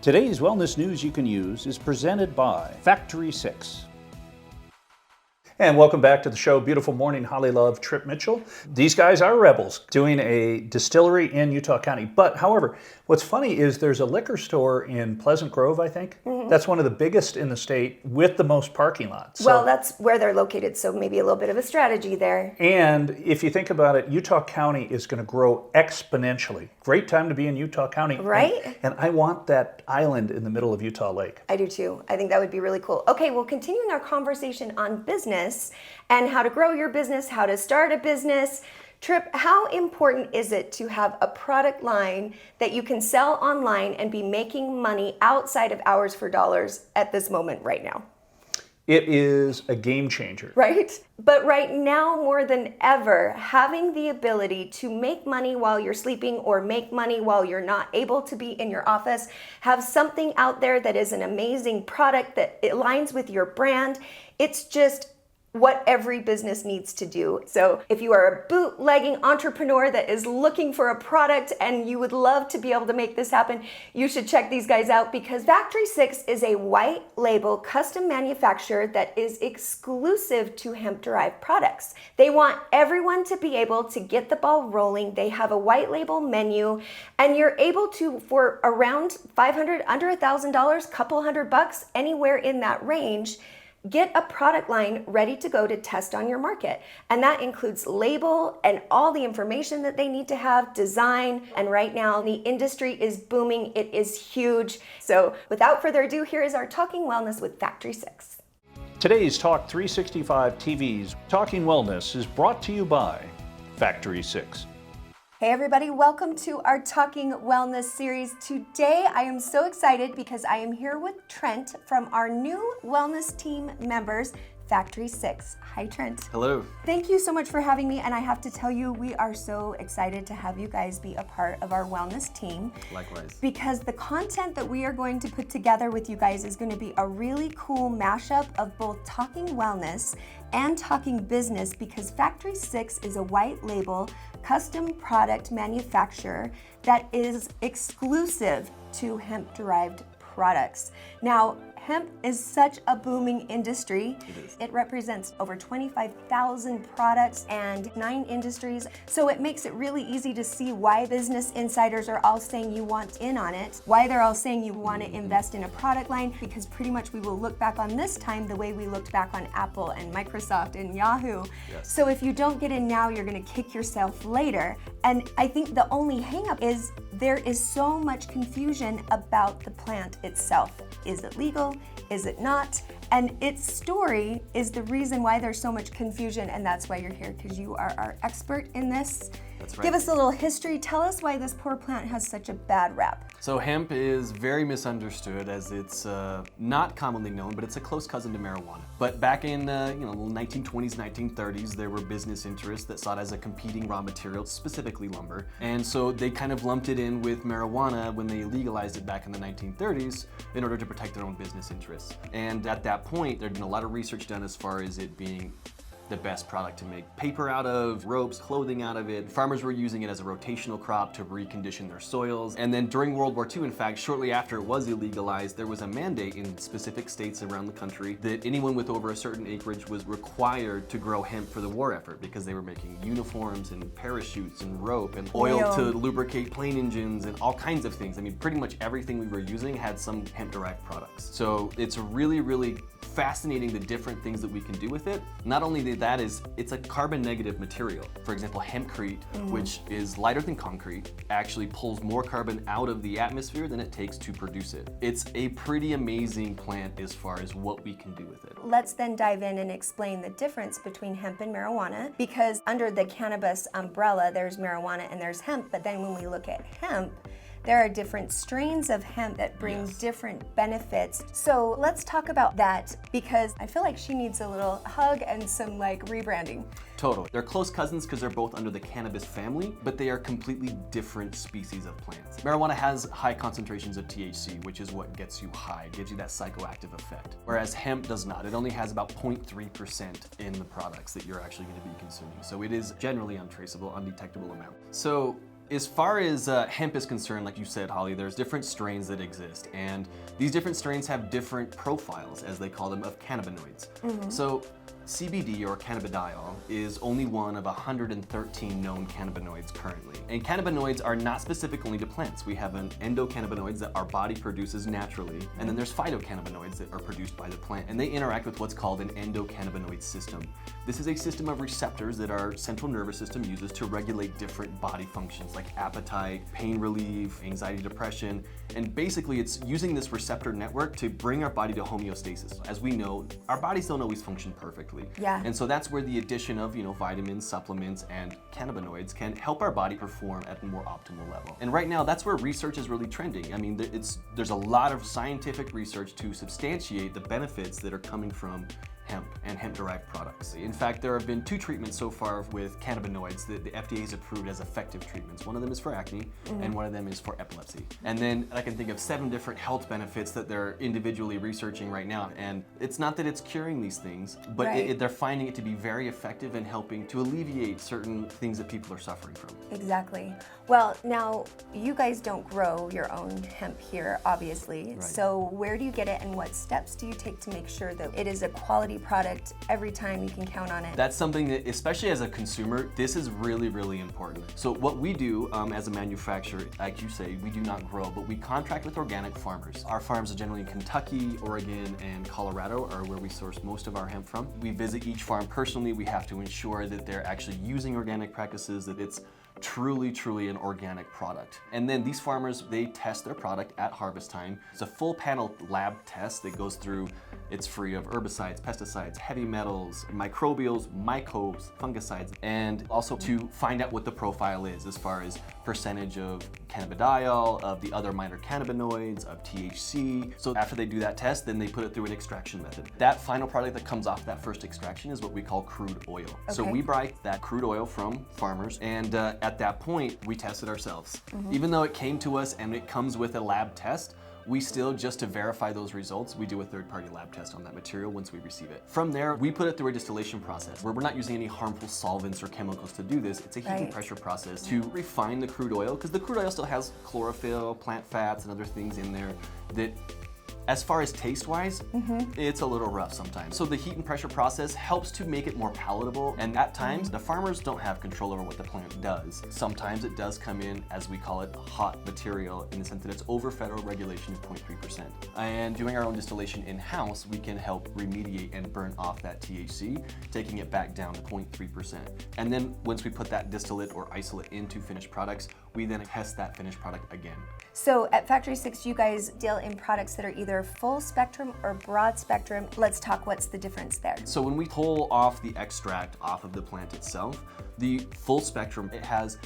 Today's wellness news you can use is presented by Factory6. And welcome back to the show. Beautiful morning, Holly Love, Trip Mitchell. These guys are rebels doing a distillery in Utah County. But however, what's funny is there's a liquor store in Pleasant Grove, I think. Mm-hmm. That's one of the biggest in the state with the most parking lots. Well, that's where they're located, so maybe a little bit of a strategy there. And if you think about it, Utah County is going to grow exponentially. Great time to be in Utah County. Right? And I want that island in the middle of Utah Lake. I do too. I think that would be really cool. Okay, well, continuing our conversation on business and how to grow your business, how to start a business. Trip, how important is it to have a product line that you can sell online and be making money outside of hours for dollars at this moment right now? It is a game changer. Right? But right now, more than ever, having the ability to make money while you're sleeping or make money while you're not able to be in your office, have something out there that is an amazing product that aligns with your brand, it's just what every business needs to do. So if you are a bootlegging entrepreneur that is looking for a product and you would love to be able to make this happen, you should check these guys out because Factory6 is a white label custom manufacturer that is exclusive to hemp-derived products. They want everyone to be able to get the ball rolling. They have a white label menu and you're able to, for around $500, under $1,000, couple $100, anywhere in that range, get a product line ready to go to test on your market. And that includes label and all the information that they need to have, design. And right now the industry is booming. It is huge. So without further ado, here is our Talking Wellness with Factory6. Today's Talk365TV's Talking Wellness is brought to you by Factory6. Hey everybody, welcome to our Talking Wellness series. Today I am so excited because I am here with Trent from our new wellness team members, Factory6. Hi Trent. Hello. Thank you so much for having me, and I have to tell you, we are so excited to have you guys be a part of our wellness team. Likewise. Because the content that we are going to put together with you guys is going to be a really cool mashup of both talking wellness and talking business, because Factory6 is a white label custom product manufacturer that is exclusive to hemp-derived products. Now, hemp is such a booming industry. It represents over 25,000 products and 9 industries. So it makes it really easy to see why business insiders are all saying you want in on it, why they're all saying you want to invest in a product line, because pretty much we will look back on this time the way we looked back on Apple and Microsoft and Yahoo. Yes. So if you don't get in now, you're going to kick yourself later. And I think the only hang up is there is so much confusion about the plant itself. Is it legal? Is it not? And its story is the reason why there's so much confusion, and that's why you're here, because you are our expert in this. That's right. Give us a little history. Tell us why this poor plant has such a bad rap. So hemp is very misunderstood as it's not commonly known, but it's a close cousin to marijuana. But back in the 1920s, 1930s, there were business interests that saw it as a competing raw material, specifically lumber. And so they kind of lumped it in with marijuana when they legalized it back in the 1930s in order to protect their own business interests. And at that point, there'd been a lot of research done as far as it being the best product to make paper out of, ropes, clothing out of it. Farmers were using it as a rotational crop to recondition their soils. And then during World War II, in fact, shortly after it was illegalized, there was a mandate in specific states around the country that anyone with over a certain acreage was required to grow hemp for the war effort, because they were making uniforms and parachutes and rope and oil to lubricate plane engines and all kinds of things. I mean, pretty much everything we were using had some hemp-derived products. So it's really, really fascinating the different things that we can do with it. Not only that, it's a carbon negative material. For example, hempcrete, which is lighter than concrete, actually pulls more carbon out of the atmosphere than it takes to produce it. It's a pretty amazing plant as far as what we can do with it. Let's then dive in and explain the difference between hemp and marijuana, because under the cannabis umbrella, there's marijuana and there's hemp, but then when we look at hemp, there are different strains of hemp that bring different benefits. So let's talk about that, because I feel like she needs a little hug and some rebranding. Totally. They're close cousins because they're both under the cannabis family, but they are completely different species of plants. Marijuana has high concentrations of THC, which is what gets you high, gives you that psychoactive effect. Whereas hemp does not. It only has about 0.3% in the products that you're actually going to be consuming. So it is generally untraceable, undetectable amount. So As far as hemp is concerned, like you said, Holly, there's different strains that exist, and these different strains have different profiles, as they call them, of cannabinoids. So CBD, or cannabidiol, is only one of 113 known cannabinoids currently. And cannabinoids are not specific only to plants. We have endocannabinoids that our body produces naturally, and then there's phytocannabinoids that are produced by the plant, and they interact with what's called an endocannabinoid system. This is a system of receptors that our central nervous system uses to regulate different body functions like appetite, pain relief, anxiety, depression, and basically it's using this receptor network to bring our body to homeostasis. As we know, our bodies don't always function perfectly. Yeah. And so that's where the addition of, vitamins, supplements, and cannabinoids can help our body perform at a more optimal level. And right now, that's where research is really trending. I mean, there's a lot of scientific research to substantiate the benefits that are coming from hemp and hemp-derived products. In fact, there have been 2 treatments so far with cannabinoids that the FDA has approved as effective treatments. One of them is for acne, and one of them is for epilepsy. And then I can think of 7 different health benefits that they're individually researching right now. And it's not that it's curing these things, but Right. they're finding it to be very effective in helping to alleviate certain things that people are suffering from. Exactly. Well, now you guys don't grow your own hemp here, obviously. Right. So where do you get it, and what steps do you take to make sure that it is a quality product every time you can count on it? That's something that, especially as a consumer, this is really, really important. So what we do as a manufacturer, like you say, we do not grow, but we contract with organic farmers. Our farms are generally in Kentucky, Oregon, and Colorado are where we source most of our hemp from. We visit each farm personally. We have to ensure that they're actually using organic practices, that it's truly an organic product. And then these farmers, they test their product at harvest time. It's a full panel lab test that goes through, it's free of herbicides, pesticides, heavy metals, microbials, mycobes, fungicides, and also to find out what the profile is as far as percentage of cannabidiol, of the other minor cannabinoids, of THC. So after they do that test, then they put it through an extraction method. That final product that comes off that first extraction is what we call crude oil. So we buy that crude oil from farmers, and at that point, we test it ourselves. Even though it came to us and it comes with a lab test, we still, just to verify those results, we do a third-party lab test on that material once we receive it. From there, we put it through a distillation process where we're not using any harmful solvents or chemicals to do this. It's a heat and pressure process to refine the crude oil, because the crude oil still has chlorophyll, plant fats, and other things in there that, as far as taste-wise, it's a little rough sometimes. So the heat and pressure process helps to make it more palatable, and at times, the farmers don't have control over what the plant does. Sometimes it does come in, as we call it, hot material, in the sense that it's over federal regulation of 0.3%. And doing our own distillation in-house, we can help remediate and burn off that THC, taking it back down to 0.3%. And then once we put that distillate or isolate into finished products, we then test that finished product again. So at Factory6, you guys deal in products that are either full spectrum or broad spectrum. Let's talk, what's the difference there? So when we pull off the extract off of the plant itself, the full spectrum, it has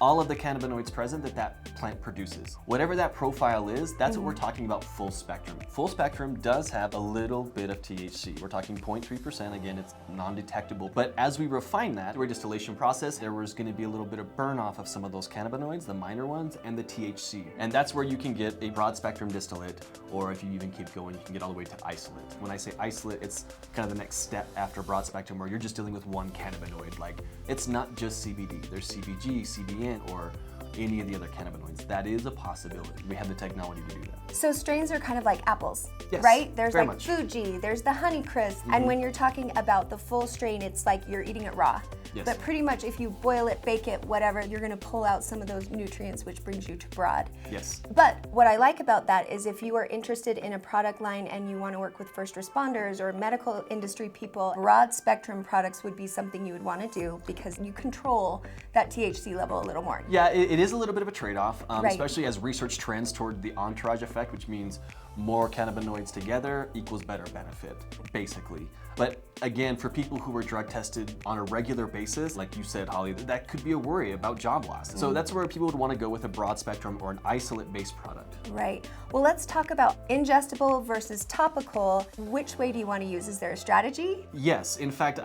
all of the cannabinoids present that plant produces. Whatever that profile is, that's what we're talking about full spectrum. Full spectrum does have a little bit of THC. We're talking 0.3%, again, it's non-detectable. But as we refine that through a distillation process, there was gonna be a little bit of burn off of some of those cannabinoids, the minor ones, and the THC. And that's where you can get a broad spectrum distillate, or if you even keep going, you can get all the way to isolate. When I say isolate, it's kind of the next step after broad spectrum, where you're just dealing with one cannabinoid. Like, it's not just CBD, there's CBG, CBN, or any of the other cannabinoids. That is a possibility. We have the technology to do that. So strains are kind of like apples, Yes, right? There's very like much. Fuji, there's the Honeycrisp, and when you're talking about the full strain, it's like you're eating it raw. Yes. But pretty much if you boil it, bake it, whatever, you're gonna pull out some of those nutrients, which brings you to broad. Yes. But what I like about that is if you are interested in a product line and you want to work with first responders or medical industry people, broad spectrum products would be something you would want to do, because you control that THC level a little more. Yeah, it is a little bit of a trade-off, Right. especially as research trends toward the entourage effect, which means more cannabinoids together equals better benefit, basically. But again, for people who are drug tested on a regular basis, like you said, Holly, that could be a worry about job loss. So that's where people would want to go with a broad spectrum or an isolate-based product. Right. Well, let's talk about ingestible versus topical. Which way do you want to use? Is there a strategy? Yes, in fact,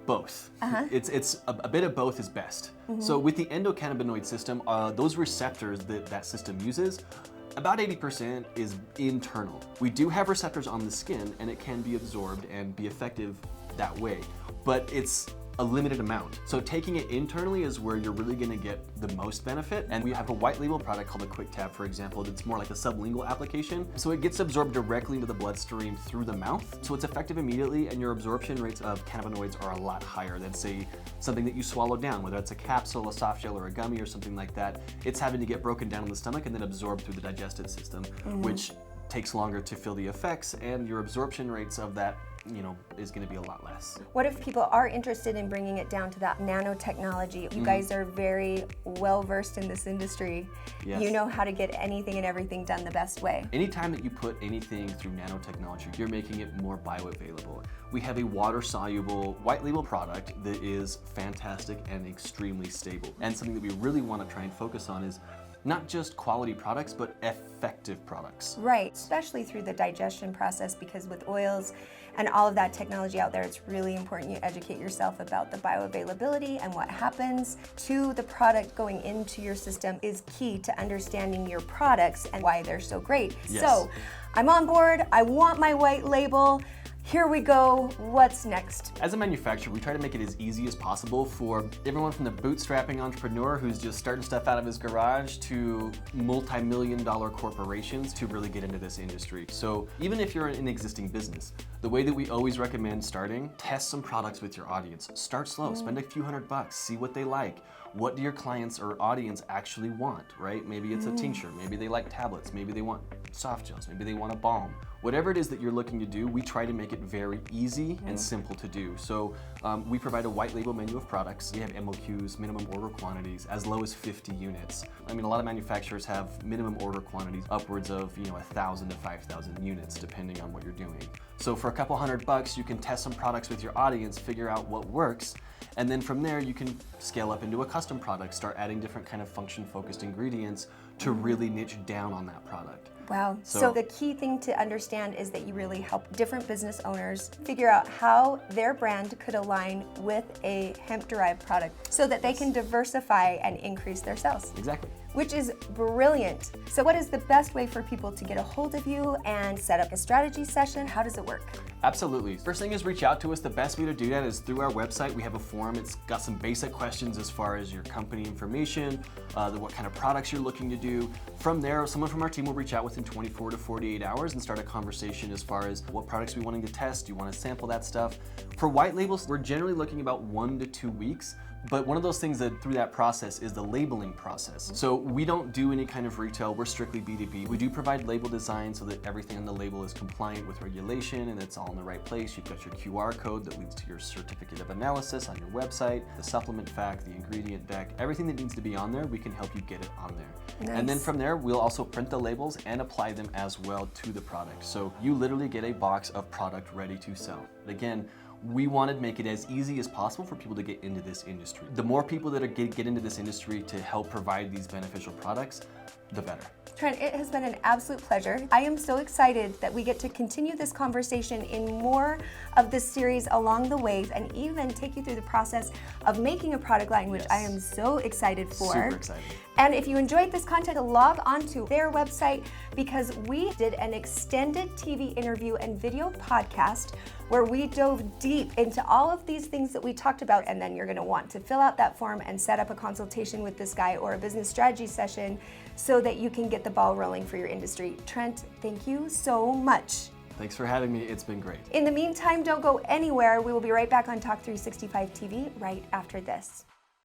both. It's a bit of both is best. So with the endocannabinoid system, those receptors that system uses, about 80% is internal. We do have receptors on the skin, and it can be absorbed and be effective that way. But it's a limited amount. So taking it internally is where you're really gonna get the most benefit. And we have a white label product called a Quick Tab, for example, that's more like a sublingual application. So it gets absorbed directly into the bloodstream through the mouth. So it's effective immediately, and your absorption rates of cannabinoids are a lot higher than, say, something that you swallow down, whether it's a capsule, a soft gel, or a gummy or something like that. It's having to get broken down in the stomach and then absorbed through the digestive system, which takes longer to feel the effects, and your absorption rates of that, you know, is going to be a lot less. What if people are interested in bringing it down to that nano technology? You guys are very well versed in this industry. Yes. You know how to get anything and everything done the best way. Anytime that you put anything through nanotechnology, you're making it more bioavailable. We have a water-soluble white label product that is fantastic and extremely stable. And something that we really want to try and focus on is not just quality products, but effective products. Right, especially through the digestion process, because with oils and all of that technology out there, it's really important you educate yourself about the bioavailability, and what happens to the product going into your system is key to understanding your products and why they're so great. Yes. So I'm on board, I want my white label. Here we go, what's next? As a manufacturer, we try to make it as easy as possible for everyone from the bootstrapping entrepreneur who's just starting stuff out of his garage to multi-million-dollar corporations to really get into this industry. So even if you're an existing business, the way that we always recommend starting, test some products with your audience. Start slow, spend a few $100, see what they like. What do your clients or audience actually want, right? Maybe it's a tincture, maybe they like tablets, maybe they want soft gels, maybe they want a balm. Whatever it is that you're looking to do, we try to make it very easy and simple to do. So we provide a white label menu of products. We have MOQs, minimum order quantities, as low as 50 units. I mean, a lot of manufacturers have minimum order quantities upwards of 1,000 to 5,000 units, depending on what you're doing. So for a couple $100, you can test some products with your audience, figure out what works, and then from there you can scale up into a custom product, start adding different kind of function-focused ingredients to really niche down on that product. Wow. So the key thing to understand is that you really help different business owners figure out how their brand could align with a hemp-derived product so that they can diversify and increase their sales. Exactly. Which is brilliant. So what is the best way for people to get a hold of you and set up a strategy session? How does it work? Absolutely. First thing is reach out to us. The best way to do that is through our website. We have a form. It's got some basic questions as far as your company information, what kind of products you're looking to do. From there, someone from our team will reach out within 24 to 48 hours and start a conversation as far as what products we wanting to test. Do you want to sample that stuff? For white labels, we're generally looking about 1 to 2 weeks. But one of those things that through that process is the labeling process. So we don't do any kind of retail, we're strictly B2B. We do provide label design so that everything on the label is compliant with regulation and it's all in the right place. You've got your QR code that leads to your certificate of analysis on your website, the supplement fact, the ingredient deck, everything that needs to be on there, we can help you get it on there. Nice. And then from there, we'll also print the labels and apply them as well to the product. So you literally get a box of product ready to sell. Again, we wanted to make it as easy as possible for people to get into this industry. The more people that are get into this industry to help provide these beneficial products, the better. Trent, it has been an absolute pleasure. I am so excited that we get to continue this conversation in more of this series along the way, and even take you through the process of making a product line, which I am so excited for. Super excited. And if you enjoyed this content, log on to their website, because we did an extended TV interview and video podcast where we dove deep into all of these things that we talked about. And then you're gonna want to fill out that form and set up a consultation with this guy or a business strategy session so that you can get the ball rolling for your industry. Trent, thank you so much. Thanks for having me. It's been great. In the meantime, don't go anywhere. We will be right back on Talk365 TV right after this.